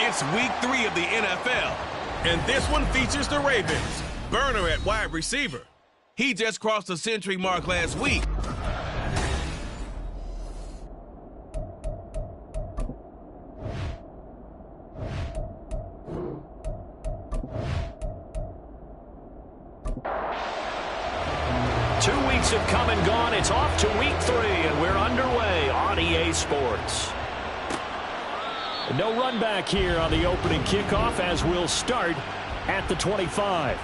It's week 3 of the NFL, and this one features the Ravens. Burner at wide receiver. He just crossed the century mark last week. Have come and gone. It's off to week 3, and we're underway on EA Sports. No run back here on the opening kickoff as we'll start at the 25.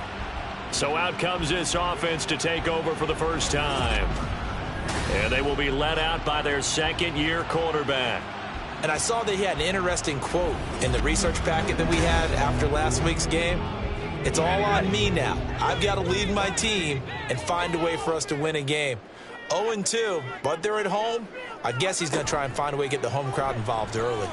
So out comes this offense to take over for the first time. And they will be led out by their second-year quarterback. And I saw that he had an interesting quote in the research packet that we had after last week's game. It's all on me now. I've got to lead my team and find a way for us to win a game. 0-2, but they're at home. I guess he's going to try and find a way to get the home crowd involved early.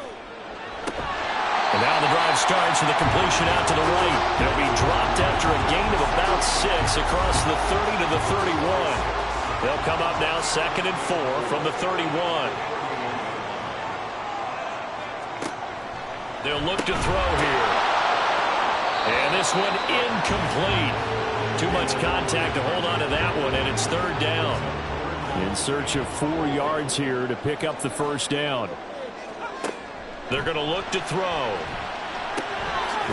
And now the drive starts with a completion out to the right. They'll be dropped after a gain of about 6 across the 30 to the 31. They'll come up now 2nd and 4 from the 31. They'll look to throw here. And this one incomplete. Too much contact to hold on to that one, and it's 3rd down. In search of 4 yards here to pick up the first down. They're going to look to throw.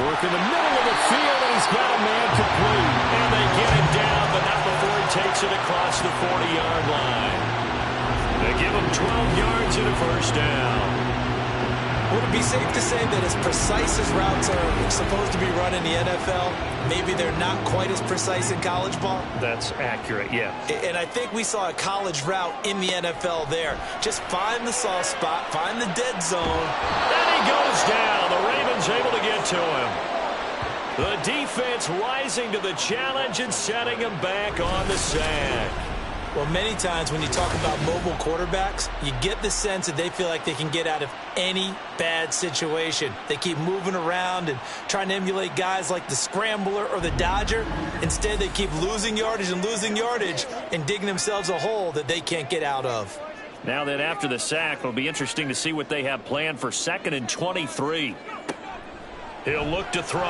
Work in the middle of the field, and he's got a man complete. And they get him down, but not before he takes it across the 40-yard line. They give him 12 yards and a first down. Would it be safe to say that as precise as routes are supposed to be run in the NFL, maybe they're not quite as precise in college ball? That's accurate, yeah. And I think we saw a college route in the NFL there. Just find the soft spot, find the dead zone. And he goes down. The Ravens able to get to him. The defense rising to the challenge and setting him back on the sack. Well, many times when you talk about mobile quarterbacks, you get the sense that they feel like they can get out of any bad situation. They keep moving around and trying to emulate guys like the Scrambler or the Dodger. Instead, they keep losing yardage and digging themselves a hole that they can't get out of. Now that after the sack, it'll be interesting to see what they have planned for 2nd and 23. He'll look to throw.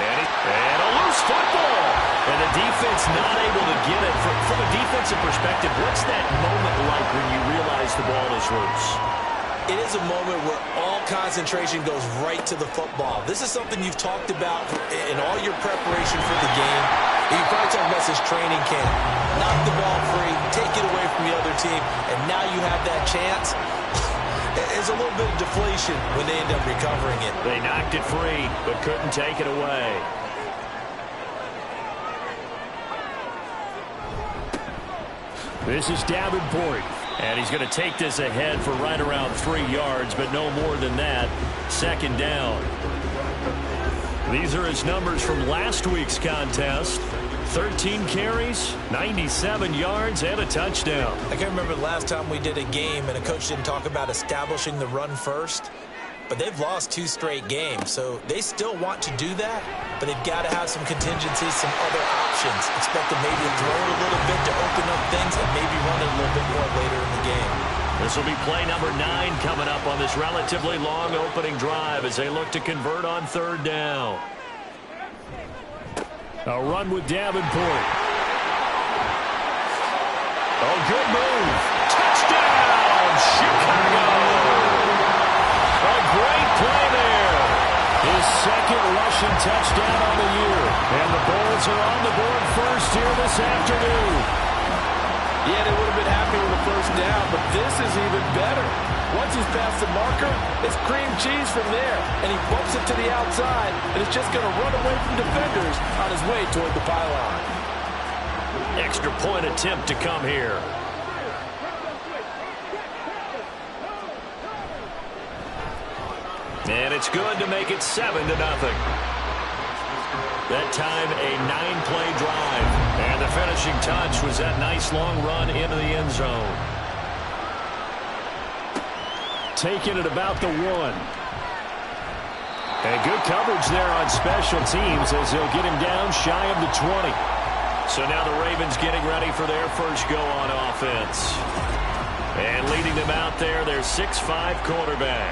And a loose football. And the defense not able to get it. From a defensive perspective, what's that moment like when you realize the ball is loose? It is a moment where all concentration goes right to the football. This is something you've talked about in all your preparation for the game. You've probably talked about this training camp. Knock the ball free, take it away from the other team, and now you have that chance. There's a little bit of deflation when they end up recovering it. They knocked it free, but couldn't take it away. This is Davenport, and he's going to take this ahead for right around 3 yards, but no more than that. 2nd down. These are his numbers from last week's contest. 13 carries, 97 yards, and a touchdown. I can remember the last time we did a game and a coach didn't talk about establishing the run first. But they've lost 2 straight games, so they still want to do that, but they've got to have some contingencies, some other options. Expect them maybe to throw it a little bit to open up things and maybe run it a little bit more later in the game. This will be play number 9 coming up on this relatively long opening drive as they look to convert on 3rd down. A run with Davenport. Oh, good move. Touchdown, Chicago. A great play there. His 2nd rushing touchdown on the year. And the Bulls are on the board first here this afternoon. Yeah, they would have been happy with the first down, but this is even better. Once he's past the marker, it's cream cheese from there. And he bumps it to the outside, and it's just going to run away from defenders on his way toward the pylon. Extra point attempt to come here. And it's good to make it 7-0. That time a 9-play drive. And the finishing touch was that nice long run into the end zone. Taking it about the 1. And good coverage there on special teams as they'll get him down shy of the 20. So now the Ravens getting ready for their first go on offense. And leading them out there, their 6'5" quarterback.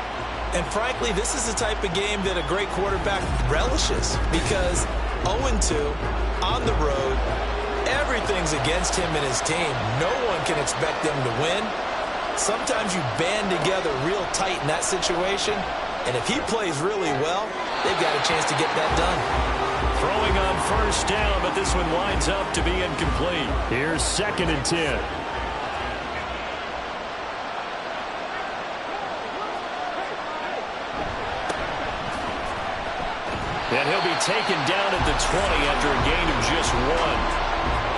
And frankly, this is the type of game that a great quarterback relishes because 0-2 on the road, everything's against him and his team. No one can expect them to win. Sometimes you band together real tight in that situation, and if he plays really well, they've got a chance to get that done. Throwing on first down, but this one winds up to be incomplete. Here's 2nd and 10. And he'll be taken down at the 20 after a gain of just 1.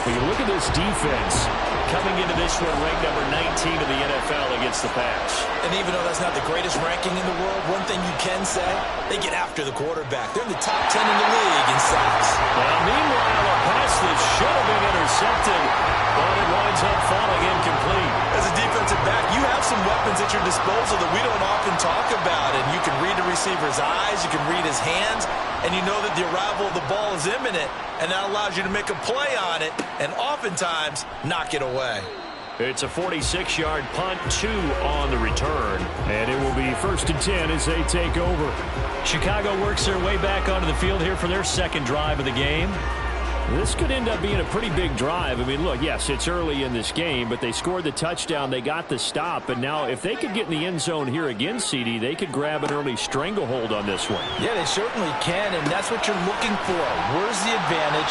When you look at this defense, coming into this one ranked number 19 in the NFL against the pass. And even though that's not the greatest ranking in the world, one thing you can say, they get after the quarterback. They're in the top 10 in the league in sacks. Well, meanwhile, a pass that should have been intercepted, but it winds up falling incomplete. As a defensive back, you have some weapons at your disposal that we don't often talk about. And you can read the receiver's eyes, you can read his hands, and you know that the arrival of the ball is imminent, and that allows you to make a play on it and oftentimes knock it away. It's a 46-yard punt, 2 on the return, and it will be 1st and 10 as they take over. Chicago works their way back onto the field here for their second drive of the game. This could end up being a pretty big drive. I mean, look, yes, it's early in this game, but they scored the touchdown. They got the stop. And now if they could get in the end zone here again, CD, they could grab an early stranglehold on this one. Yeah, they certainly can, and that's what you're looking for. Where's the advantage?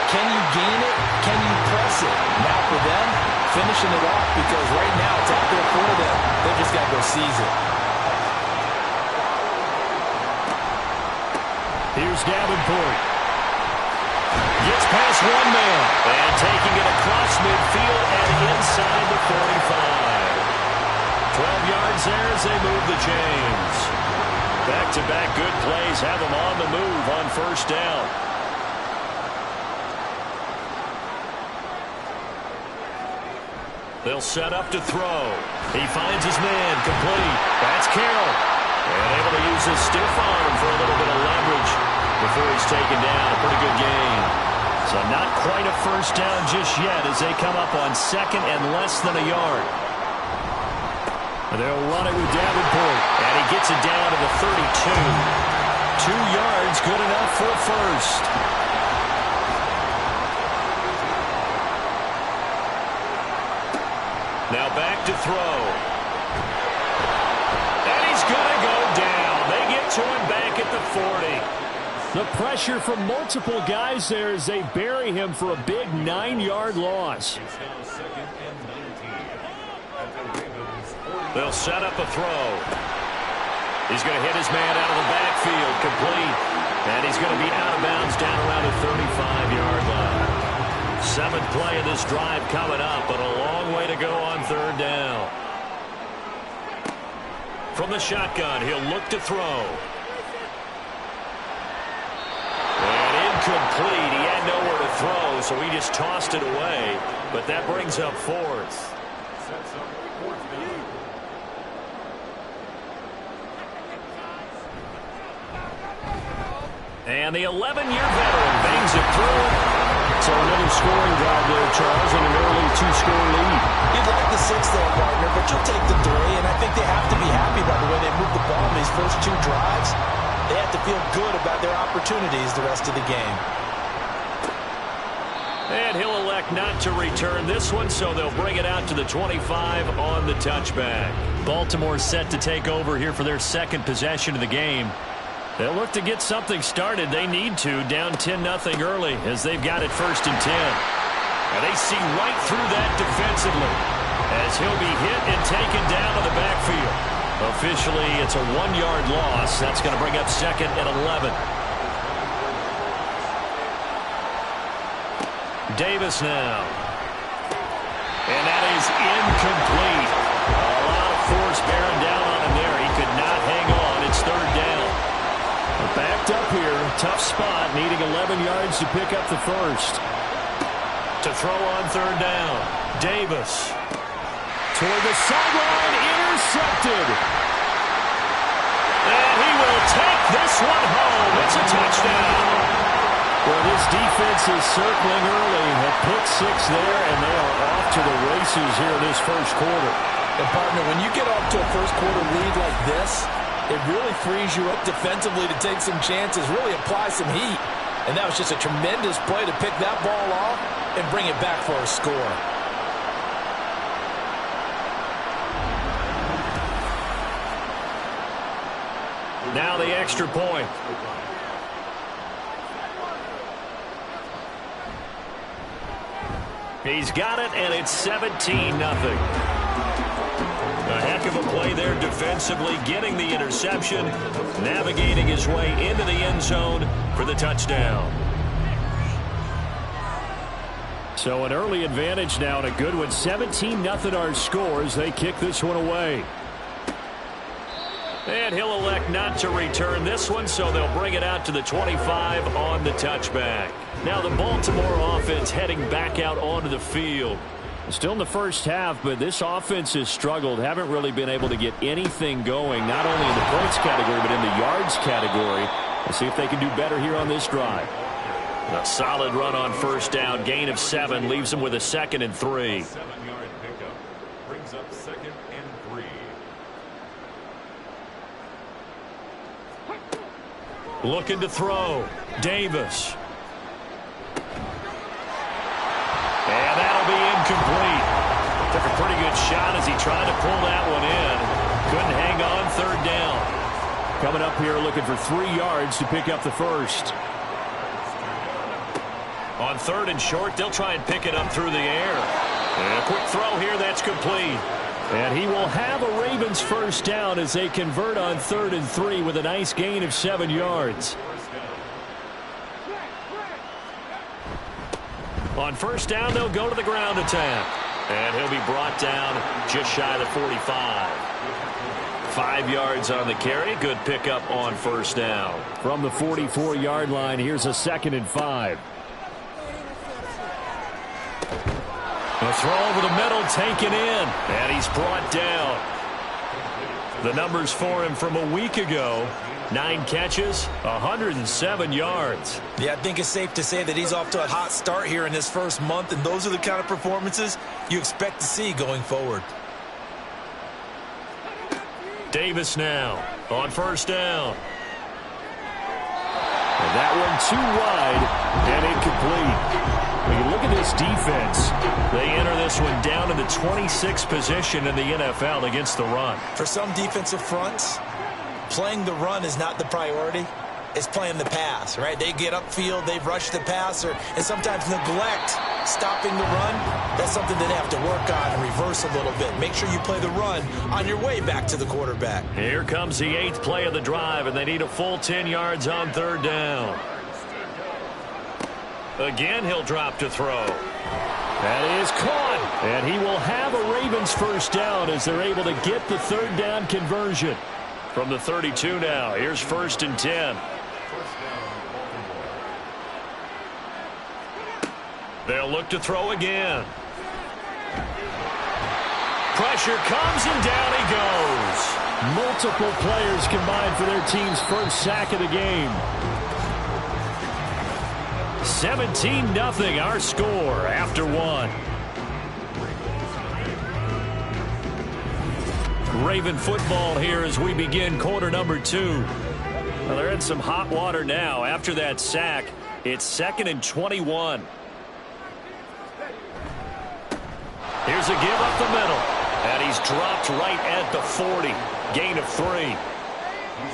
Can you gain it? Can you press it? Now for them, finishing it off because right now it's out there for them. They just got to go seize it. Here's Davenport. Gets past one man. And taking it across midfield and inside the 45. 12 yards there as they move the chains. Back-to-back good plays have them on the move on first down. They'll set up to throw. He finds his man, complete. That's Carroll. And able to use his stiff arm for a little bit of leverage before he's taken down. A pretty good gain. So not quite a first down just yet as they come up on 2nd and less than a yard. They'll run it with Davenport. And he gets it down to the 32. 2 yards, good enough for a first. Now back to throw. And he's going to go down. They get to him back at the 40. The pressure from multiple guys there as they bury him for a big 9-yard loss. They'll set up a throw. He's going to hit his man out of the backfield, complete. And he's going to be out of bounds down around the 35-yard line. 7th play of this drive coming up, but a long way to go on 3rd down. From the shotgun, he'll look to throw. Incomplete. He had nowhere to throw, so he just tossed it away. But that brings up 4th. And the 11-year veteran bangs it through. So another scoring drive there, Charles, and an early 2-score lead. You'd like the 6th there, partner, but you'll take the 3, and I think they have to be happy by the way they moved the ball in these first 2 drives. They have to feel good about their opportunities the rest of the game. And he'll elect not to return this one, so they'll bring it out to the 25 on the touchback. Baltimore set to take over here for their 2nd possession of the game. They'll look to get something started. They need to, down 10-0 early as they've got it 1st and 10. And they see right through that defensively as he'll be hit and taken down to the backfield. Officially, it's a 1-yard loss. That's going to bring up 2nd and 11. Davis now. And that is incomplete. A lot of force bearing down on him there. He could not hang on. It's 3rd down. Backed up here. Tough spot. Needing 11 yards to pick up the first. To throw on 3rd down. Davis. Toward the sideline. Intercepted. And he will take this one home. It's a touchdown. Well, this defense is circling early. A pick 6 there, and they are off to the races here in this first quarter. And, partner, when you get off to a first quarter lead like this, It really frees you up defensively to take some chances, really apply some heat. And that was just a tremendous play to pick that ball off and bring it back for a score. Now the extra point. He's got it, and it's 17-0. A heck of a play there defensively, getting the interception, navigating his way into the end zone for the touchdown. So an early advantage now, and a good one. 17-0 our scores. They kick this one away. And he'll elect not to return this one, so they'll bring it out to the 25 on the touchback. Now the Baltimore offense heading back out onto the field. Still in the first half, but this offense has struggled. Haven't really been able to get anything going, not only in the points category, but in the yards category. We'll see if they can do better here on this drive. A solid run on first down. Gain of 7 leaves them with a 2nd and 3. 7-yard pickup brings up 2nd and 3. Looking to throw. Davis. And that'll be incomplete. Took a pretty good shot as he tried to pull that one in. Couldn't hang on. 3rd down. Coming up here looking for 3 yards to pick up the first. On 3rd and short, they'll try and pick it up through the air. And a quick throw here, that's complete. And he will have a Ravens first down as they convert on 3rd and 3 with a nice gain of 7 yards. On first down, they'll go to the ground attack. And he'll be brought down just shy of the 45. 5 yards on the carry. Good pickup on first down. From the 44-yard line, here's a 2nd and 5. A throw over the middle, taken in, and he's brought down. The numbers for him from a week ago: 9 catches, 107 yards. Yeah, I think it's safe to say that he's off to a hot start here in this first month, and those are the kind of performances you expect to see going forward. Davis now on first down. And that one too wide and incomplete. When you look at this defense, they enter this one down in the 26th position in the NFL against the run. For some defensive fronts, playing the run is not the priority. It's playing the pass, right? They get upfield, they rush the passer, and sometimes neglect stopping the run. That's something that they have to work on and reverse a little bit. Make sure you play the run on your way back to the quarterback. Here comes the 8th play of the drive, and they need a full 10 yards on 3rd down. Again, he'll drop to throw. That is caught, and he will have a Ravens first down as they're able to get the 3rd down conversion. From the 32 now, here's 1st and 10. They'll look to throw again. Pressure comes, and down he goes. Multiple players combined for their team's first sack of the game. 17-0 our score after 1. Raven football here as we begin quarter number 2. Well, they're in some hot water now. After that sack, it's 2nd and 21. Here's a give up the middle. And he's dropped right at the 40. Gain of 3.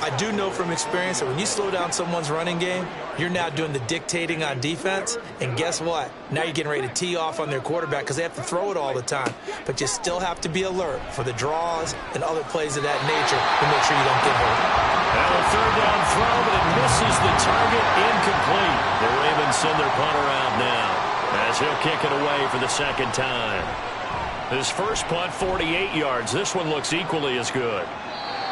I do know from experience that when you slow down someone's running game, you're now doing the dictating on defense. And guess what? Now you're getting ready to tee off on their quarterback because they have to throw it all the time. But you still have to be alert for the draws and other plays of that nature to make sure you don't get hurt. Now a 3rd down throw, but it misses the target. Incomplete. The Ravens send their punter out now as he'll kick it away for the 2nd time. His first punt, 48 yards. This one looks equally as good.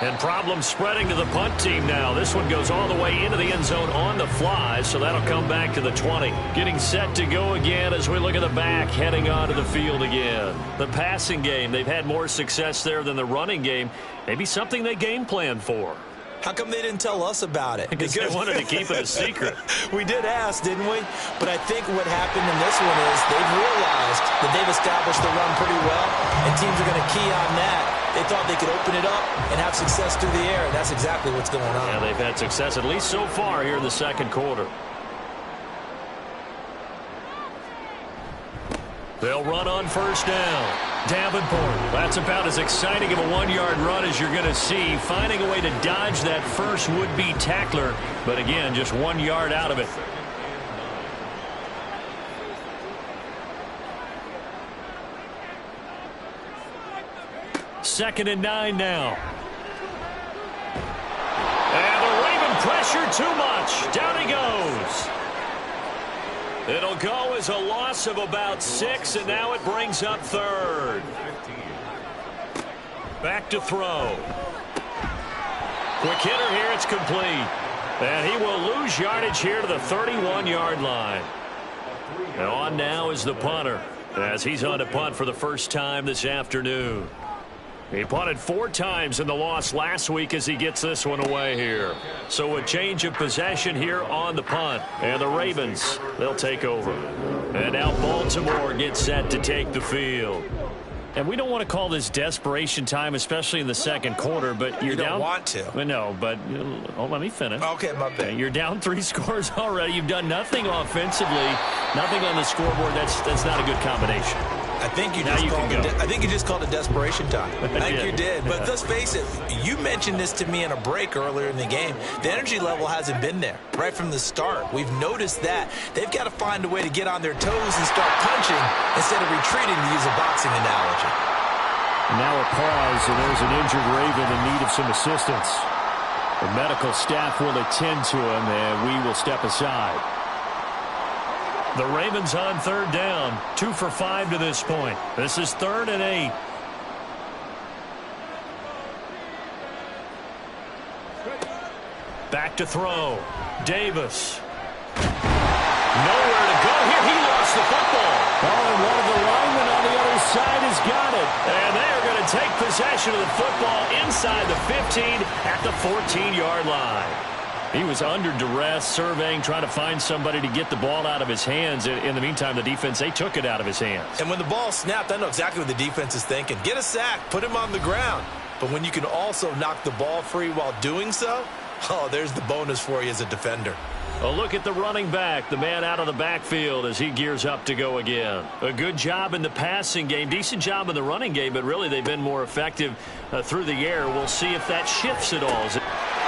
And problems spreading to the punt team now. This one goes all the way into the end zone on the fly, so that'll come back to the 20. Getting set to go again as we look at the back, heading onto the field again. The passing game, they've had more success there than the running game. Maybe something they game plan for. How come they didn't tell us about it? Because they wanted to keep it a secret. We did ask, didn't we? But I think what happened in this one is they've realized that they've established the run pretty well, and teams are going to key on that. They thought they could open it up and have success through the air, and that's exactly what's going on. Yeah, they've had success at least so far here in the second quarter. They'll run on first down. Davenport, that's about as exciting of a one-yard run as you're going to see, finding a way to dodge that first would-be tackler, but again, just 1 yard out of it. Second and 9 now. And the Raven pressure too much. Down he goes. It'll go as a loss of about 6, and now it brings up third. Back to throw. Quick hitter here, it's complete. And he will lose yardage here to the 31-yard line. And on now is the punter, as he's on to punt for the first time this afternoon. He punted 4 times in the loss last week as he gets this one away here. So a change of possession here on the punt. And the Ravens, they'll take over. And now Baltimore gets set to take the field. And we don't want to call this desperation time, especially in the second quarter, but you're down. You don't want to. Well, no, but let me finish. Okay, my bad. You're down 3 scores already. You've done nothing offensively, nothing on the scoreboard. That's not a good combination. I think you just called it desperation time. I think you did. But let's face it, you mentioned this to me in a break earlier in the game. The energy level hasn't been there right from the start. We've noticed that. They've got to find a way to get on their toes and start punching instead of retreating, to use a boxing analogy. Now a pause, and there's an injured Raven in need of some assistance. The medical staff will attend to him, and we will step aside. The Ravens on third down, 2 for 5 to this point. This is 3rd and 8. Back to throw. Davis. Nowhere to go here. He lost the football. Oh, and one of the linemen on the other side has got it. And they are going to take possession of the football inside the 15 at the 14-yard line. He was under duress, surveying, trying to find somebody to get the ball out of his hands. In the meantime, the defense, they took it out of his hands. And when the ball snapped, I know exactly what the defense is thinking. Get a sack, put him on the ground. But when you can also knock the ball free while doing so, oh, there's the bonus for you as a defender. A look at the running back, the man out of the backfield as he gears up to go again. A good job in the passing game, decent job in the running game, but really they've been more effective through the air. We'll see if that shifts at all.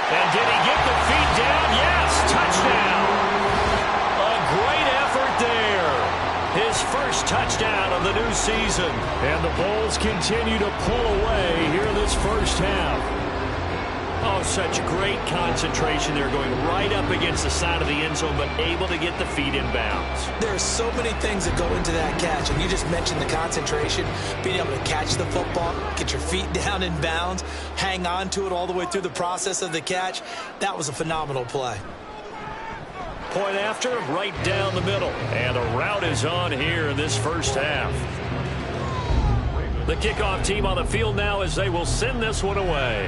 And did he get the feet down? Yes, touchdown. A great effort there. His first touchdown of the new season. And the Bulls continue to pull away here in this first half. Oh, such great concentration there, going right up against the side of the end zone, but able to get the feet in bounds. There are so many things that go into that catch, and you just mentioned the concentration, being able to catch the football, get your feet down in bounds, hang on to it all the way through the process of the catch. That was a phenomenal play. Point after, right down the middle. And the route is on here in this first half. The kickoff team on the field now as they will send this one away.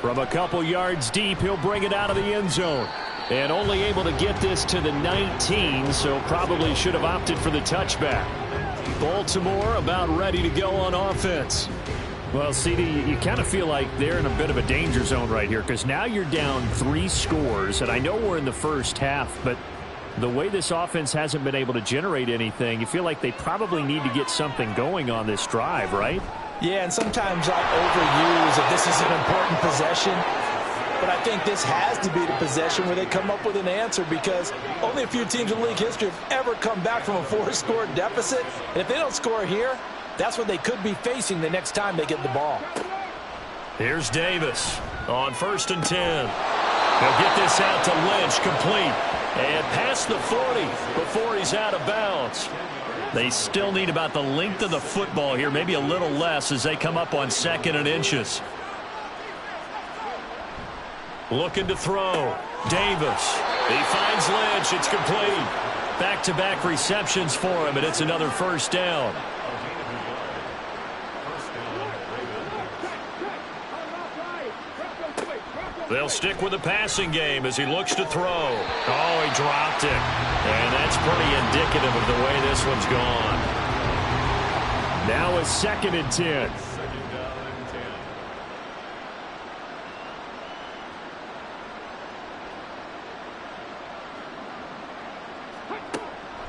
From a couple yards deep, he'll bring it out of the end zone. And only able to get this to the 19, so probably should have opted for the touchback. Baltimore about ready to go on offense. Well, CD, you kind of feel like they're in a bit of a danger zone right here, because now you're down 3 scores, and I know we're in the first half, but the way this offense hasn't been able to generate anything, you feel like they probably need to get something going on this drive, right? Yeah, and sometimes I overuse if this is an important possession. But I think this has to be the possession where they come up with an answer, because only a few teams in league history have ever come back from a 4-score deficit. And if they don't score here, that's what they could be facing the next time they get the ball. Here's Davis on 1st and 10. He'll get this out to Lynch, complete. And past the 40 before he's out of bounds. They still need about the length of the football here, maybe a little less as they come up on 2nd and inches. Looking to throw. Davis. He finds Lynch. It's complete. Back-to-back receptions for him, and it's another first down. They'll stick with the passing game as he looks to throw. Oh, he dropped it. And that's pretty indicative of the way this one's gone. Now a 2nd and 10. Second down and 10.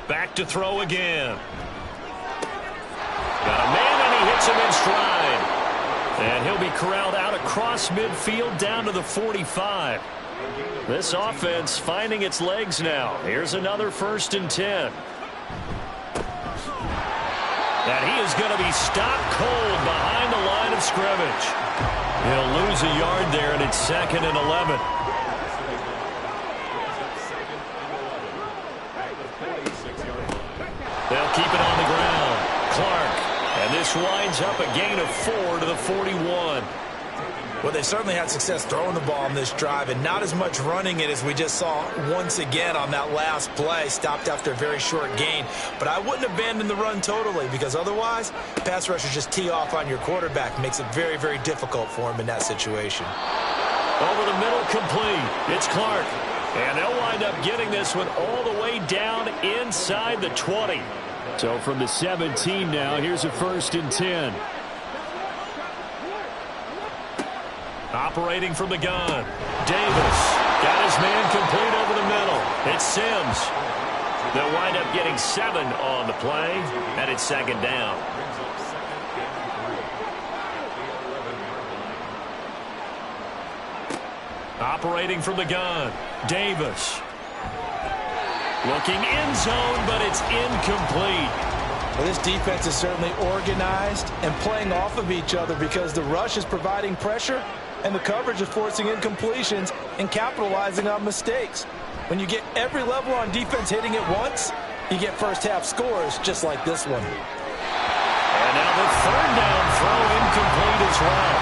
Back to throw again. Got a man, and he hits him in stride. And he'll be corralled out across midfield down to the 45. This offense finding its legs now. Here's another 1st and 10. And he is going to be stopped cold behind the line of scrimmage. He'll lose a yard there, and it's 2nd and 11. They'll keep it on the ground. Clark. And this winds up a gain of 4 to the 41. Well, they certainly had success throwing the ball on this drive and not as much running it as we just saw once again on that last play. Stopped after a very short gain. But I wouldn't abandon the run totally because otherwise, pass rushers just tee off on your quarterback. Makes it very, very difficult for him in that situation. Over the middle, complete. It's Clark. And they'll wind up getting this one all the way down inside the 20. So from the 17 now, here's a 1st and 10. Operating from the gun. Davis got his man complete over the middle. It's Sims. They'll wind up getting 7 on the play, and it's 2nd down. Operating from the gun. Davis. Looking end zone, but it's incomplete. Well, this defense is certainly organized and playing off of each other because the rush is providing pressure and the coverage is forcing incompletions and capitalizing on mistakes. When you get every level on defense hitting it once, you get first-half scores just like this one. And now the 3rd down throw incomplete as well.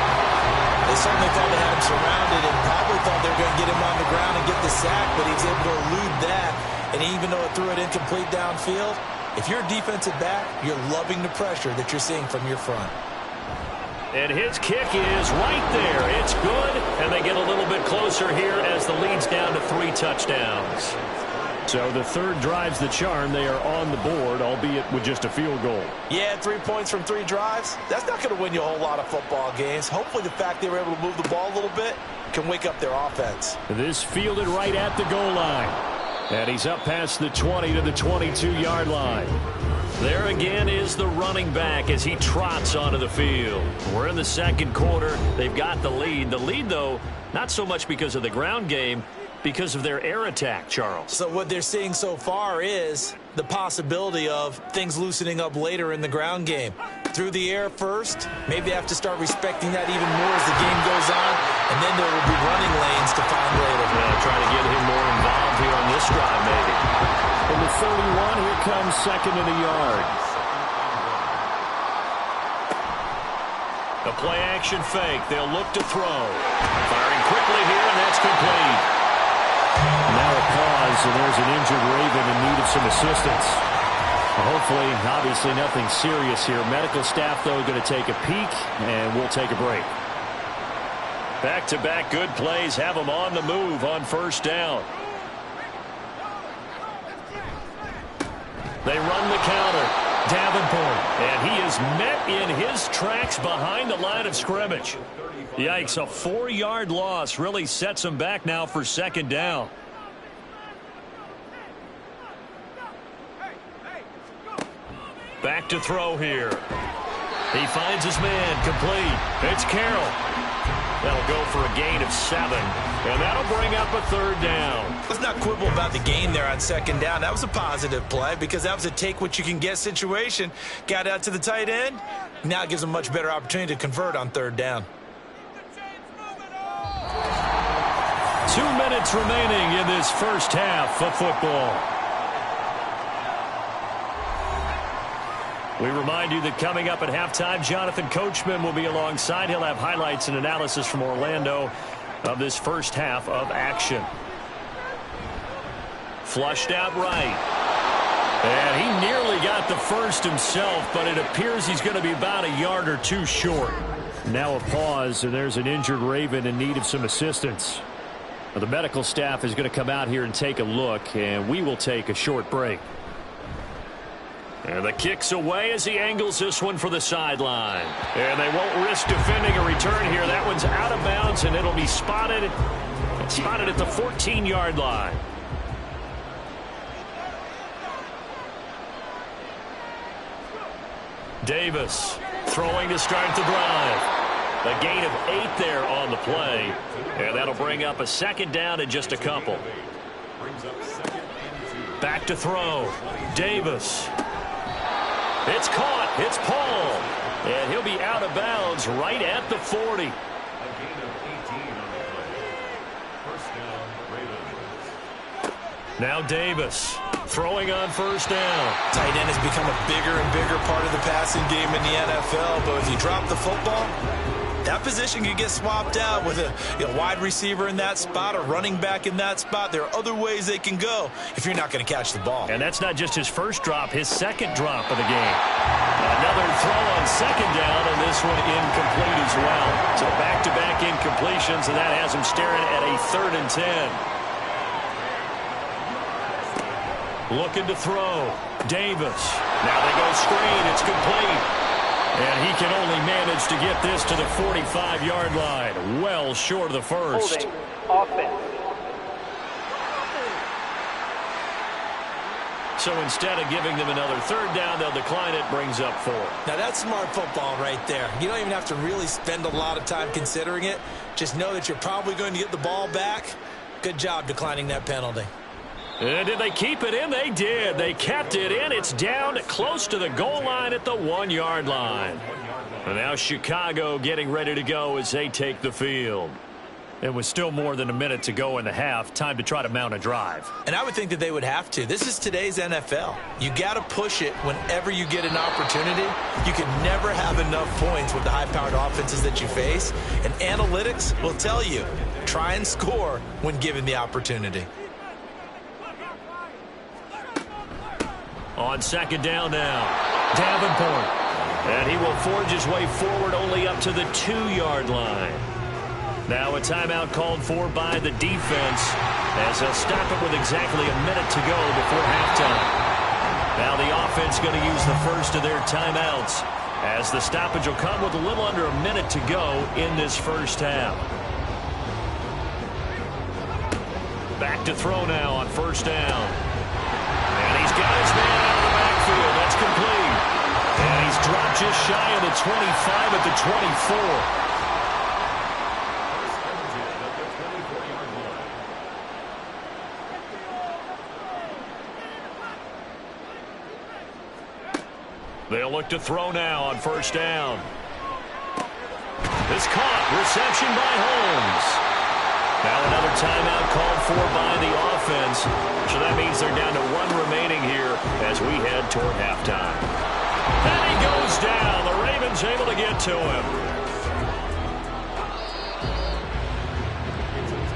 They certainly thought they had him surrounded and probably thought they were going to get him on the ground and get the sack, but he was able to elude that. And even though it threw it incomplete downfield, if you're a defensive back, you're loving the pressure that you're seeing from your front. And his kick is right there. It's good, and they get a little bit closer here as the lead's down to 3 touchdowns. So the 3rd drives the charm. They are on the board, albeit with just a field goal. Yeah, 3 points from 3 drives. That's not going to win you a whole lot of football games. Hopefully the fact they were able to move the ball a little bit can wake up their offense. This fielded right at the goal line. And he's up past the 20 to the 22-yard line. There again is the running back as he trots onto the field. We're in the 2nd quarter. They've got the lead. The lead, though, not so much because of the ground game, because of their air attack, Charles. So what they're seeing so far is the possibility of things loosening up later in the ground game. Through the air first, maybe they have to start respecting that even more as the game goes on, and then there will be running lanes to find later. Yeah, try to get him more involved here on this drive, maybe. In the 31, here comes 2nd and a yard. A play-action fake. They'll look to throw. Firing quickly here, and that's complete. Now a pause, and there's an injured Raven in need of some assistance. Hopefully, obviously nothing serious here. Medical staff, though, going to take a peek, and we'll take a break. Back-to-back good plays have them on the move on 1st down. They run the counter. Davenport, and he is met in his tracks behind the line of scrimmage. Yikes, a 4-yard loss really sets him back now for 2nd down. Back to throw here. He finds his man complete. It's Carroll. That'll go for a gain of 7, and that'll bring up a 3rd down. Let's not quibble about the gain there on 2nd down. That was a positive play because that was a take-what-you-can-get situation. Got out to the tight end. Now it gives them a much better opportunity to convert on 3rd down. 2 minutes remaining in this first half of football. We remind you that coming up at halftime, Jonathan Coachman will be alongside. He'll have highlights and analysis from Orlando of this first half of action. Flushed out right. And he nearly got the first himself, but it appears he's going to be about a yard or 2 short. Now a pause, and there's an injured Raven in need of some assistance. Well, the medical staff is going to come out here and take a look, and we will take a short break. And the kick's away as he angles this one for the sideline. And they won't risk defending a return here. That one's out of bounds, and it'll be spotted at the 14-yard line. Davis throwing to start the drive. A gain of 8 there on the play. And that'll bring up a 2nd down and just a couple. Back to throw. Davis. It's caught. It's Paul. And he'll be out of bounds right at the 40. Now Davis throwing on 1st down. Tight end has become a bigger and bigger part of the passing game in the NFL, but if you drop the football, that position can get swapped out with a wide receiver in that spot, a running back in that spot. There are other ways they can go if you're not going to catch the ball. And that's not just his first drop, his 2nd drop of the game. Another throw on 2nd down, and this one incomplete as well. So back-to-back incompletions, and that has him staring at a 3rd and 10. Looking to throw. Davis. Now they go screen. It's complete. And he can only manage to get this to the 45-yard line. Well short of the first. Holding. Offense. So instead of giving them another 3rd down, they'll decline it. Brings up 4. Now that's smart football right there. You don't even have to really spend a lot of time considering it. Just know that you're probably going to get the ball back. Good job declining that penalty. And did they keep it in? They did. They kept it in. It's down close to the goal line at the 1-yard line. And now Chicago getting ready to go as they take the field. It was still more than a minute to go in the half. Time to try to mount a drive. And I would think that they would have to. This is today's NFL. You got to push it whenever you get an opportunity. You can never have enough points with the high-powered offenses that you face. And analytics will tell you, try and score when given the opportunity. On 2nd down now, Davenport. And he will forge his way forward only up to the 2-yard line. Now a timeout called for by the defense as they'll stop it with exactly a minute to go before halftime. Now the offense going to use the first of their timeouts as the stoppage will come with a little under a minute to go in this first half. Back to throw now on 1st down. And he's got his man out of the backfield. That's complete. And he's dropped just shy of the 25 at the 24. They'll look to throw now on 1st down. It's caught. Reception by Holmes. Now another timeout called for by the offense. So that means they're down to 1 remaining here as we head toward halftime. And he goes down. The Ravens able to get to him.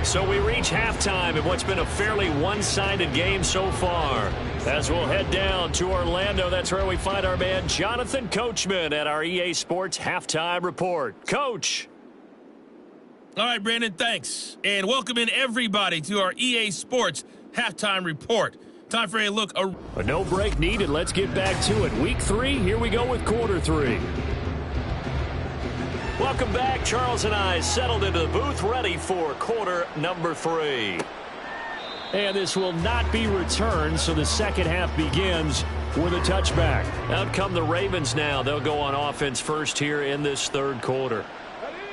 So we reach halftime in what's been a fairly one-sided game so far. As we'll head down to Orlando, that's where we find our man Jonathan Coachman at our EA Sports Halftime Report. Coach. All right, Brandon, thanks. And welcome in everybody to our EA Sports Halftime Report. Time for a look. A no break needed. Let's get back to it. Week 3, here we go with quarter 3. Welcome back. Charles and I settled into the booth ready for quarter number 3. And this will not be returned, so the second half begins with a touchback. Out come the Ravens now. They'll go on offense first here in this 3rd quarter.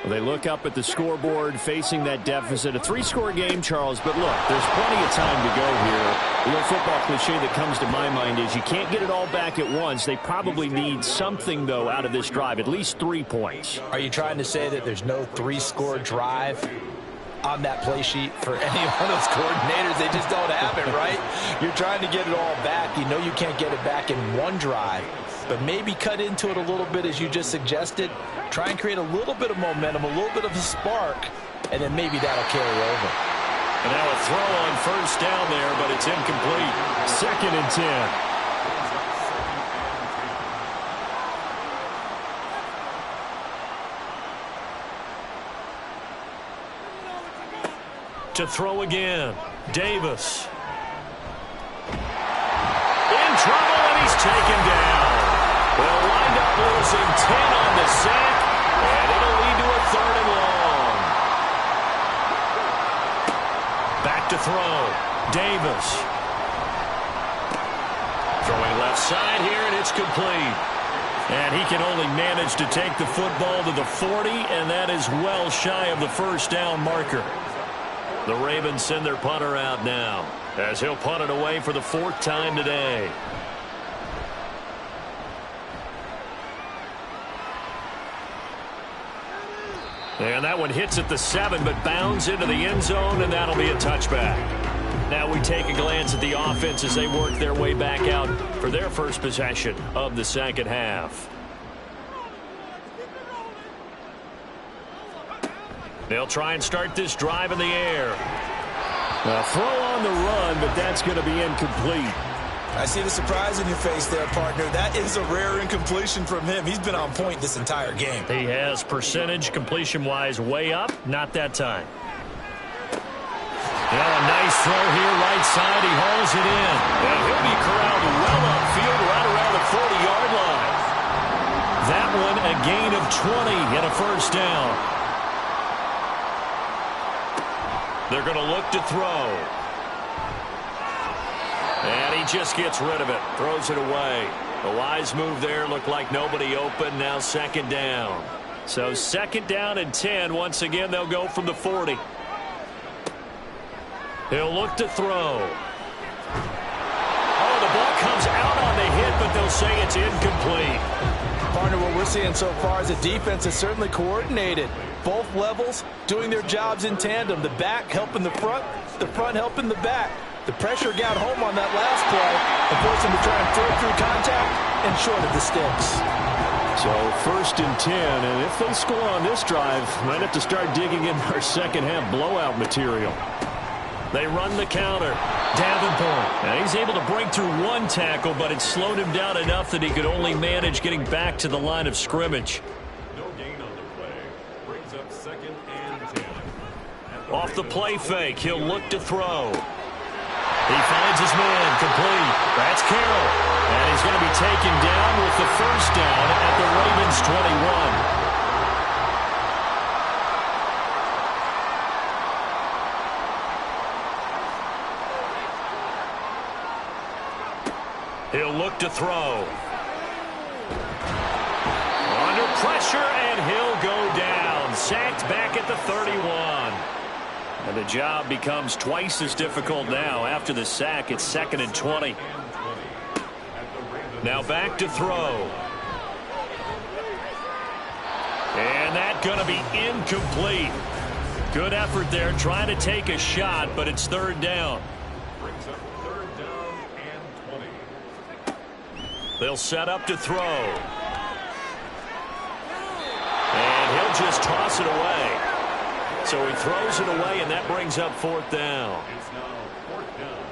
They look up at the scoreboard, facing that deficit. A 3-score game, Charles, but look, there's plenty of time to go here. The little football cliche that comes to my mind is you can't get it all back at once. They probably need something, though, out of this drive, at least 3 points. Are you trying to say that there's no 3-score drive on that play sheet for any one of those coordinators? They just don't have it, right? You're trying to get it all back. You know you can't get it back in one drive, but maybe cut into it a little bit as you just suggested. Try and create a little bit of momentum, a little bit of a spark, and then maybe that'll carry over. And now a throw on 1st down there, but it's incomplete. 2nd and 10. to throw again. Davis. In trouble, and he's taken down. They'll wind up losing 10 on the sack, and it'll lead to a 3rd and long. Back to throw. Davis. Throwing left side here, and it's complete. And he can only manage to take the football to the 40, and that is well shy of the first down marker. The Ravens send their punter out now, as he'll punt it away for the 4th time today. And that one hits at the 7, but bounds into the end zone, and that'll be a touchback. Now we take a glance at the offense as they work their way back out for their first possession of the second half. They'll try and start this drive in the air. A throw on the run, but that's going to be incomplete. I see the surprise in your face there, partner. That is a rare incompletion from him. He's been on point this entire game. He has percentage completion-wise way up. Not that time. Well, a nice throw here, right side. He hauls it in. And he'll be corralled well upfield right around the 40-yard line. That one a gain of 20 and a first down. They're going to look to throw. And he just gets rid of it. Throws it away. A wise move there. Looked like nobody open. Now 2nd down. So 2nd down and 10. Once again, they'll go from the 40. He'll look to throw. Oh, the ball comes out on the hit, but they'll say it's incomplete. Partner, what we're seeing so far is the defense is certainly coordinated. Both levels doing their jobs in tandem. The back helping the front helping the back. The pressure got home on that last play and forced them to try and throw through contact and short of the sticks. So 1st and 10, and if they score on this drive, might have to start digging in our second half blowout material. They run the counter. Davenport. And he's able to break through 1 tackle, but it slowed him down enough that he could only manage getting back to the line of scrimmage. No gain on the play. Brings up 2nd and 10. Off the play fake, he'll look to throw. He finds his man, complete. That's Carroll. And he's going to be taken down with the first down at the Ravens 21. He'll look to throw. Under pressure, and he'll go down. Sacked back at the 31. And the job becomes twice as difficult now. After the sack, it's 2nd and 20. Now back to throw. And that's going to be incomplete. Good effort there, trying to take a shot, but it's 3rd down. Brings up 3rd down and 20. They'll set up to throw. And he'll just toss it away. So he throws it away, and that brings up 4th down. It's now 4th down.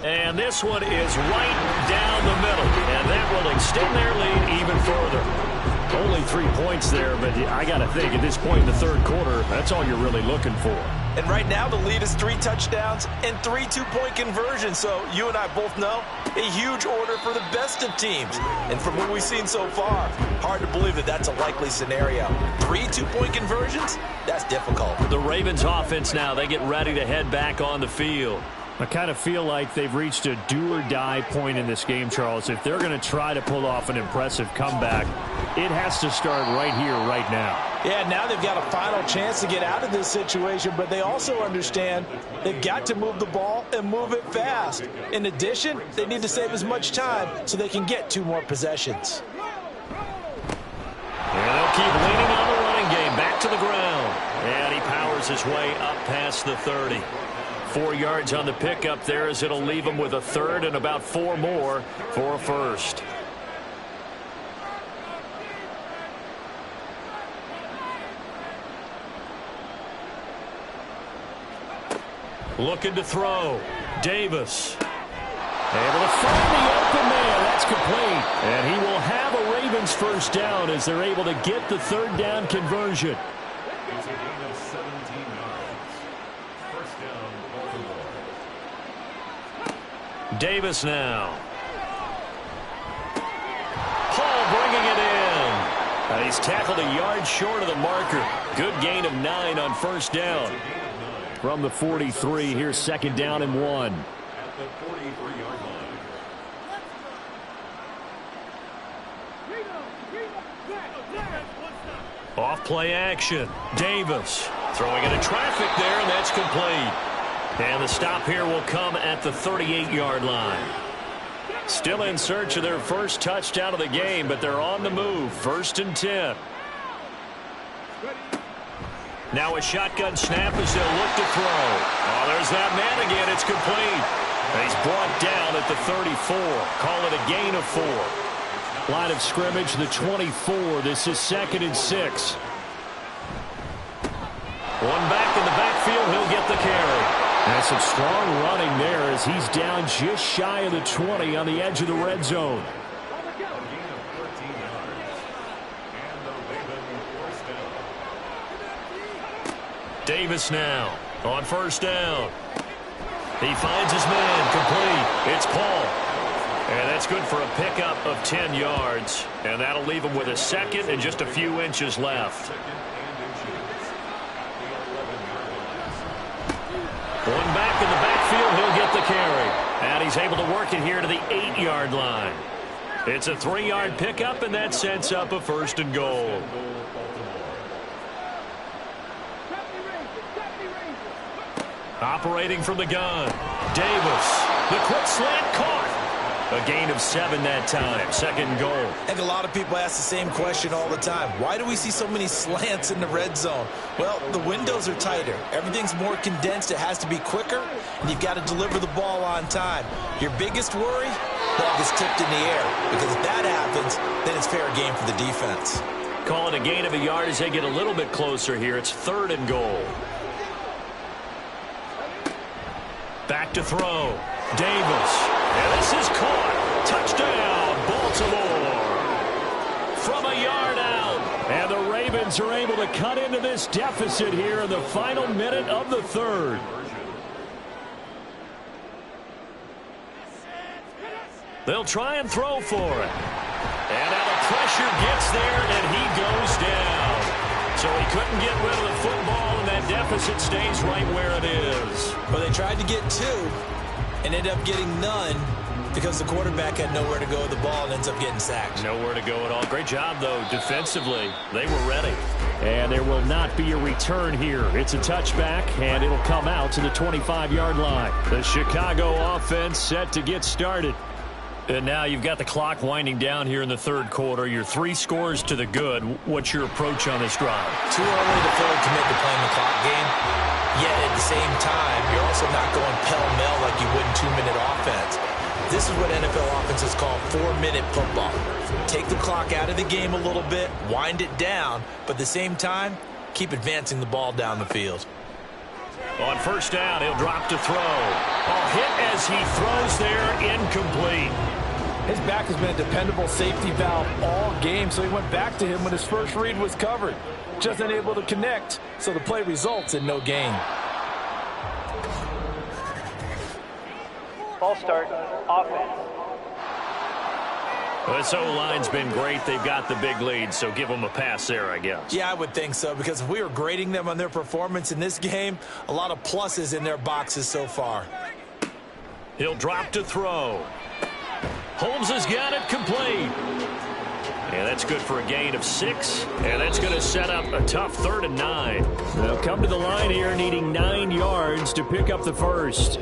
And this one is right down the middle, and that will extend their lead even further. Only 3 points there, but I got to think at this point in the 3rd quarter, that's all you're really looking for. And right now the lead is 3 touchdowns and 3 two-point conversions. So you and I both know a huge order for the best of teams. And from what we've seen so far, hard to believe that that's a likely scenario. 3 two-point conversions? That's difficult. The Ravens offense now, they get ready to head back on the field. I kind of feel like they've reached a do-or-die point in this game, Charles. If they're going to try to pull off an impressive comeback, it has to start right here, right now. Yeah, now they've got a final chance to get out of this situation, but they also understand they've got to move the ball and move it fast. In addition, they need to save as much time so they can get 2 more possessions. And they'll keep leaning on the running game. Back to the ground. And he powers his way up past the 30. 4 yards on the pickup there as it'll leave him with a 3rd and about 4 more for a first. Looking to throw. Davis. Able to find the open man. That's complete. And he will have a Ravens Browns first down as they're able to get the third down conversion. It's a gain of 17 yards. First down, Baltimore. Davis now. Paul bringing it in. He's tackled a yard short of the marker. Good gain of 9 on first down. From the 43, here's second down and 1. At the 43-yard line. Off play action. Davis throwing into traffic there, and that's complete. And the stop here will come at the 38-yard line. Still in search of their first touchdown of the game, but they're on the move. First and 10. Now a shotgun snap as they'll look to throw. Oh, there's that man again. It's complete. He's brought down at the 34. Call it a gain of 4. Line of scrimmage, the 24. This is second and 6. One back in the backfield. He'll get the carry. And some strong running there as he's down just shy of the 20 on the edge of the red zone. A gain of 13 yards. And the Ravens first down. Davis now on first down. He finds his man, complete. It's Paul. And that's good for a pickup of 10 yards. And that'll leave him with a second and just a few inches left. One back in the backfield, he'll get the carry. And he's able to work it here to the 8-yard line. It's a 3-yard pickup, and that sets up a first and goal. Operating from the gun. Davis. The quick slant caught. A gain of 7 that time. Second and goal. I think a lot of people ask the same question all the time. Why do we see so many slants in the red zone? Well, the windows are tighter. Everything's more condensed. It has to be quicker, and you've got to deliver the ball on time. Your biggest worry? Ball gets tipped in the air. Because if that happens, then it's fair game for the defense. Call it a gain of a yard as they get a little bit closer here. It's third and goal. Back to throw. Davis. And this is caught. Touchdown, Baltimore. From a yard out. And the Ravens are able to cut into this deficit here in the final minute of the third. They'll try and throw for it. And now the pressure gets there, and he goes down. So he couldn't get rid of the football, and that deficit stays right where it is. Well, they tried to get 2 and ended up getting none because the quarterback had nowhere to go with the ball and ends up getting sacked. Nowhere to go at all. Great job, though, defensively. They were ready. And there will not be a return here. It's a touchback, and it'll come out to the 25-yard line. The Chicago offense set to get started. And now you've got the clock winding down here in the third quarter. You're 3 scores to the good. What's your approach on this drive? Too early to fully commit to playing the clock game. Yet at the same time, you're also not going pell-mell like you would in 2-minute offense. This is what NFL offenses call 4-minute football. Take the clock out of the game a little bit, wind it down, but at the same time, keep advancing the ball down the field. On first down, he'll drop to throw. A hit as he throws there, incomplete. His back has been a dependable safety valve all game, so he went back to him when his first read was covered. Just unable to connect, so the play results in no gain. Ball start, offense. This O-line's been great. They've got the big lead, so give them a pass there, I guess. Yeah, I would think so, because if we were grading them on their performance in this game, a lot of pluses in their boxes so far. He'll drop to throw. Holmes has got it complete. And that's good for a gain of 6. And that's going to set up a tough 3rd and 9. They'll come to the line here needing 9 yards to pick up the first.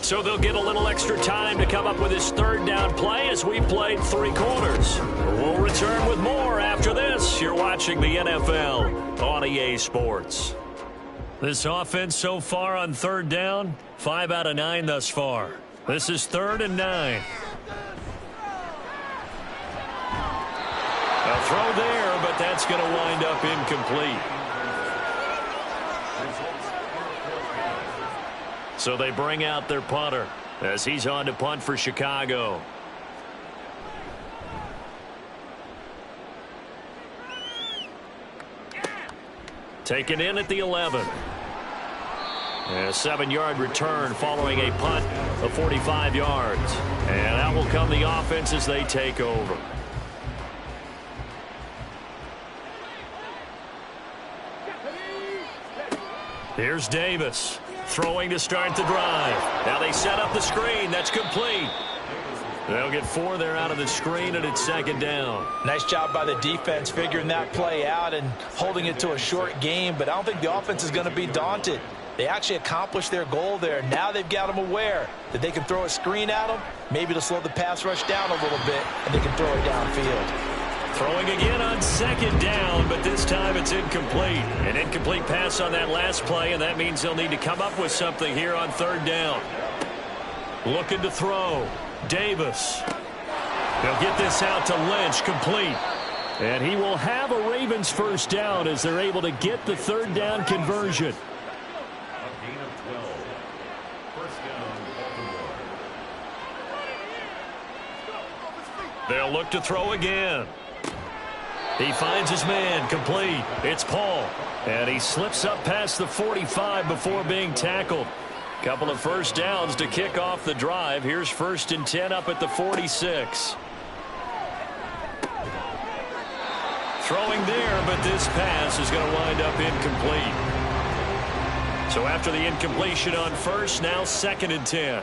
So they'll get a little extra time to come up with this third down play as we played 3 quarters. We'll return with more after this. You're watching the NFL on EA Sports. This offense so far on third down, 5 out of 9 thus far. This is 3rd and 9. A throw there, but that's going to wind up incomplete. So they bring out their punter as he's on to punt for Chicago. Taken in at the 11. And a 7-yard return following a punt of 45 yards. And out will come the offense as they take over. Here's Davis throwing to start the drive. Now they set up the screen. That's complete. They'll get 4 there out of the screen, and it's 2nd down. Nice job by the defense figuring that play out and holding it to a short game, but I don't think the offense is going to be daunted. They actually accomplished their goal there. Now they've got them aware that they can throw a screen at them, maybe to slow the pass rush down a little bit, and they can throw it downfield. Throwing again on 2nd down, but this time it's incomplete. An incomplete pass on that last play, and that means they'll need to come up with something here on 3rd down. Looking to throw. Davis. They'll get this out to Lynch, complete. And he will have a Ravens 1st down as they're able to get the 3rd down conversion. A gain of 12. 1st down, Baltimore. They'll look to throw again. He finds his man, complete. It's Paul. And he slips up past the 45 before being tackled. Couple of 1st downs to kick off the drive. Here's 1st and 10 up at the 46. Throwing there, but this pass is going to wind up incomplete. So after the incompletion on 1st, now 2nd and 10.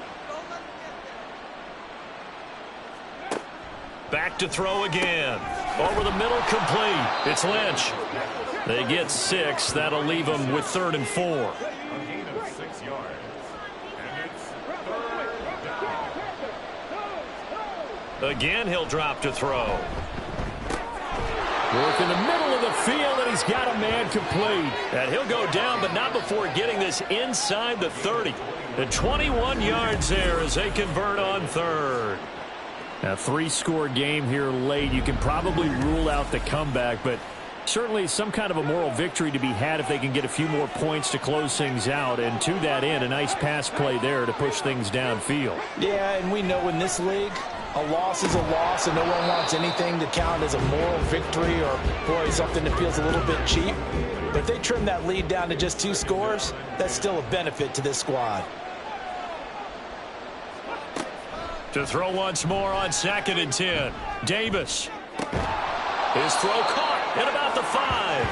Back to throw again. Over the middle, complete. It's Lynch. They get 6. That'll leave them with 3rd and 4. A gain of 6 yards. And it's 3rd down. Again, he'll drop to throw. Work in the middle of the field, and he's got a man complete. And he'll go down, but not before getting this inside the 30. The 21 yards there as they convert on 3rd. A 3-score game here late. You can probably rule out the comeback, but certainly some kind of a moral victory to be had if they can get a few more points to close things out. And to that end, a nice pass play there to push things downfield. Yeah, and we know in this league, a loss is a loss, and no one wants anything to count as a moral victory or, boy, something that feels a little bit cheap. But if they trim that lead down to just 2 scores, that's still a benefit to this squad. To throw once more on 2nd and 10. Davis. His throw caught at about the 5.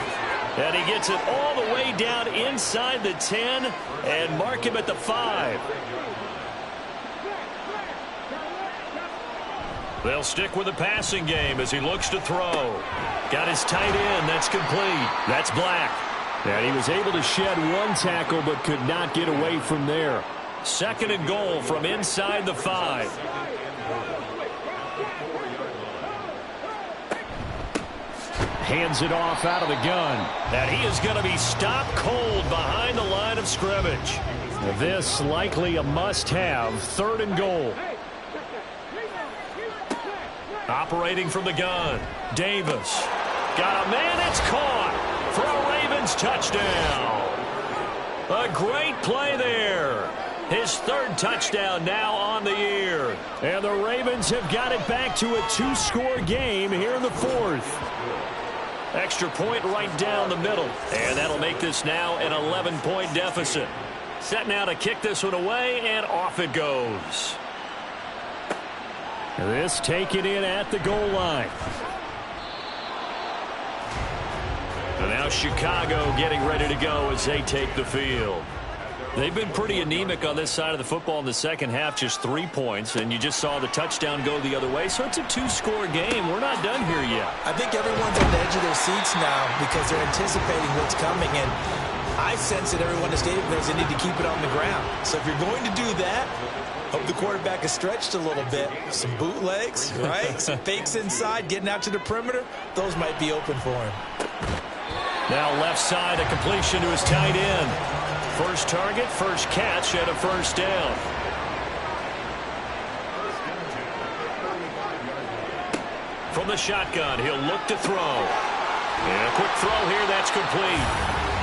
And he gets it all the way down inside the 10 and mark him at the 5. They'll stick with the passing game as he looks to throw. Got his tight end. That's complete. That's Black. And he was able to shed 1 tackle but could not get away from there. 2nd and goal from inside the 5. Hands it off out of the gun. And he is going to be stopped cold behind the line of scrimmage. This likely a must-have. 3rd and goal. Operating from the gun. Davis. Got a man. It's caught for a Ravens touchdown. A great play there. His 3rd touchdown now on the year. And the Ravens have got it back to a 2-score game here in the 4th. Extra point right down the middle. And that'll make this now an 11-point deficit. Set now to kick this one away, and off it goes. This taken in at the goal line. And now Chicago getting ready to go as they take the field. They've been pretty anemic on this side of the football in the second half, just 3 points, and you just saw the touchdown go the other way, so it's a 2-score game. We're not done here yet. I think everyone's on the edge of their seats now because they're anticipating what's coming, and I sense that everyone in the stadium knows they need to keep it on the ground. So if you're going to do that, hope the quarterback is stretched a little bit. Some bootlegs, right? Some fakes inside, getting out to the perimeter. Those might be open for him. Now left side, a completion to his tight end. First target, first catch, and a 1st down. From the shotgun, he'll look to throw. And a quick throw here, that's complete.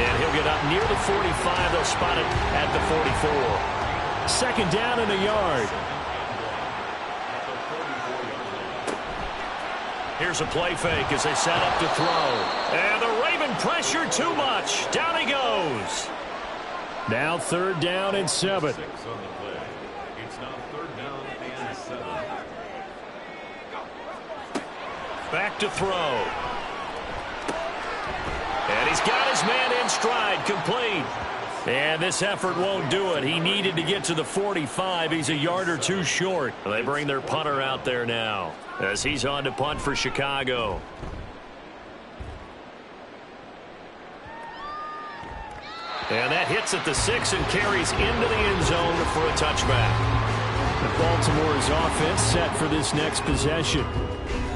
And he'll get up near the 45. They'll spot it at the 44. 2nd down and a yard. Here's a play fake as they set up to throw. And the Raven pressure too much. Down he goes. Now 3rd down and 7. 6 on the play. It's now 3rd down and 7. Back to throw. And he's got his man in stride, complete. And this effort won't do it. He needed to get to the 45. He's a yard or two short. They bring their punter out there now as he's on to punt for Chicago. And that hits at the 6 and carries into the end zone for a touchback. And Baltimore's offense set for this next possession.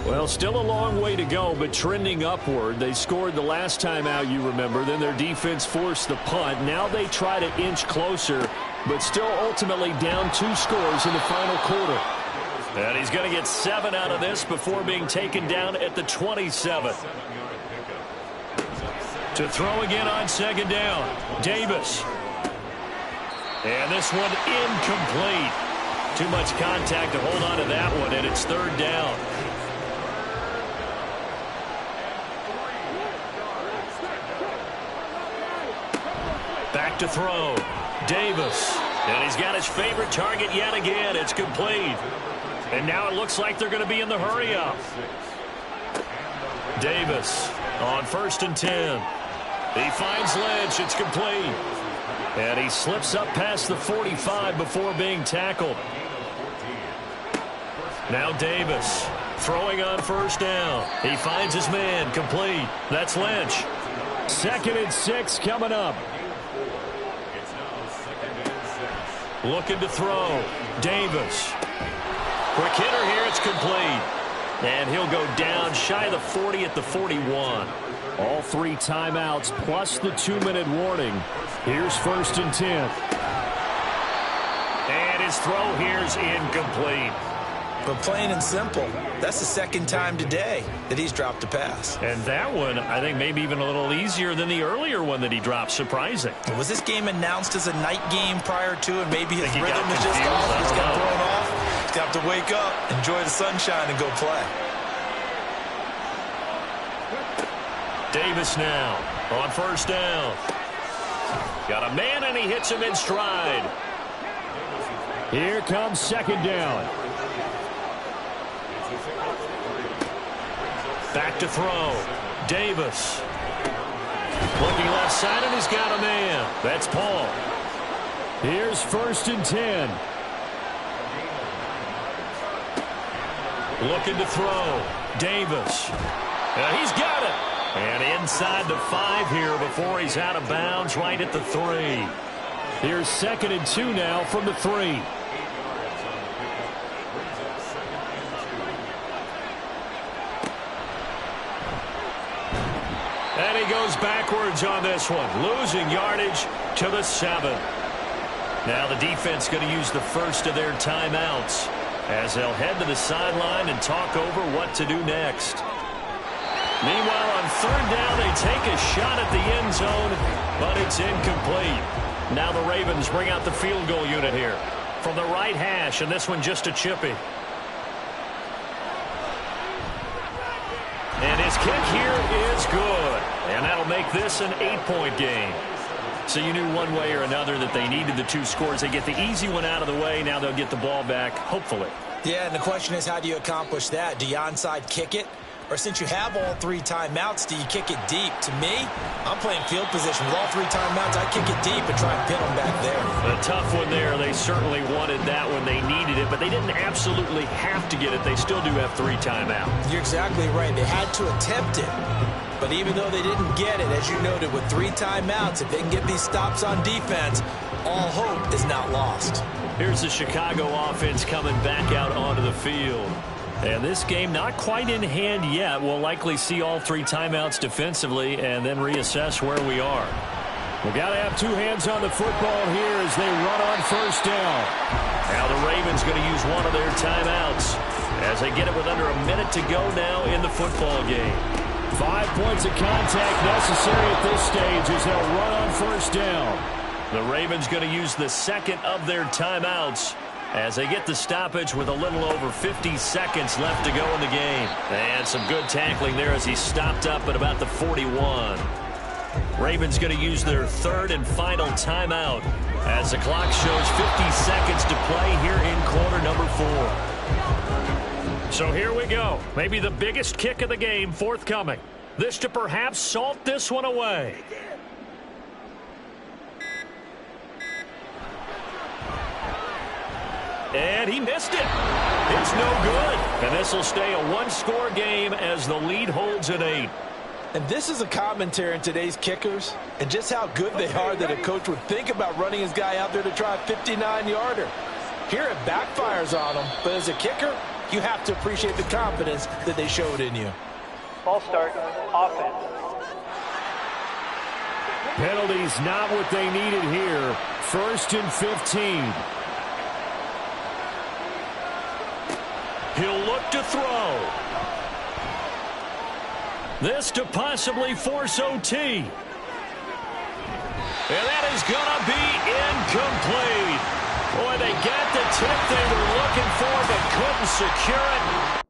Well, still a long way to go, but trending upward. They scored the last time out, you remember. Then their defense forced the punt. Now they try to inch closer, but still ultimately down 2 scores in the final quarter. And he's going to get 7 out of this before being taken down at the 27. To throw again on 2nd down, Davis. And this one incomplete. Too much contact to hold on to that one, and it's 3rd down. Back to throw. Davis. And he's got his favorite target yet again. It's complete. And now it looks like they're going to be in the hurry-up. Davis on 1st and 10. He finds Lynch. It's complete. And he slips up past the 45 before being tackled. Now Davis throwing on 1st down. He finds his man. Complete. That's Lynch. 2nd and 6 coming up. Looking to throw. Davis. Quick hitter here. It's complete. And he'll go down shy of the 40 at the 41. All 3 timeouts plus the 2-minute warning. Here's 1st and 10. And his throw here's incomplete. But plain and simple, that's the 2nd time today that he's dropped a pass. And that one, I think, maybe even a little easier than the earlier one that he dropped. Surprising. Was this game announced as a night game prior to, and maybe his he rhythm got is just confused. off? He's got I don't know. thrown off. He's got to wake up, enjoy the sunshine, and go play. Davis now on 1st down. Got a man, and he hits him in stride. Here comes 2nd down. Back to throw. Davis. Looking left side, and he's got a man. That's Paul. Here's 1st and 10. Looking to throw. Davis. He's got it. And inside the 5 here before he's out of bounds right at the 3. Here's 2nd and 2 now from the 3. And he goes backwards on this one, losing yardage to the 7. Now the defense going to use the first of their timeouts as they'll head to the sideline and talk over what to do next. Meanwhile, on 3rd down, they take a shot at the end zone, but it's incomplete. Now the Ravens bring out the field goal unit here from the right hash, and this one just a chippy. And his kick here is good. And that'll make this an 8-point game. So you knew one way or another that they needed the 2 scores. They get the easy one out of the way. Now they'll get the ball back, hopefully. Yeah, and the question is, how do you accomplish that? Do you onside kick it? Or since you have all 3 timeouts, do you kick it deep? To me, I'm playing field position. With all 3 timeouts, I kick it deep and try and pin them back there. A tough one there. They certainly wanted that when they needed it, but they didn't absolutely have to get it. They still do have 3 timeouts. You're exactly right. They had to attempt it. But even though they didn't get it, as you noted, with 3 timeouts, if they can get these stops on defense, all hope is not lost. Here's the Chicago offense coming back out onto the field. And this game not quite in hand yet. We'll likely see all 3 timeouts defensively and then reassess where we are. We've got to have 2 hands on the football here as they run on 1st down. Now the Ravens going to use one of their timeouts as they get it with under a minute to go now in the football game. 5 points of contact necessary at this stage as they'll run on 1st down. The Ravens going to use the 2nd of their timeouts as they get the stoppage with a little over 50 seconds left to go in the game. And some good tackling there as he stopped up at about the 41. Ravens going to use their third and final timeout as the clock shows 50 seconds to play here in quarter number 4. So here we go. Maybe the biggest kick of the game forthcoming. This to perhaps salt this one away. And he missed it. It's no good. And this will stay a one-score game as the lead holds at 8. And this is a commentary on today's kickers and just how good they are that a coach would think about running his guy out there to try a 59-yarder. Here it backfires on him, but as a kicker, you have to appreciate the confidence that they showed in you. Ball start, offense. Penalties not what they needed here. 1st and 15. He'll look to throw. This to possibly force OT. And that is going to be incomplete. Boy, they got the tip they were looking for but couldn't secure it.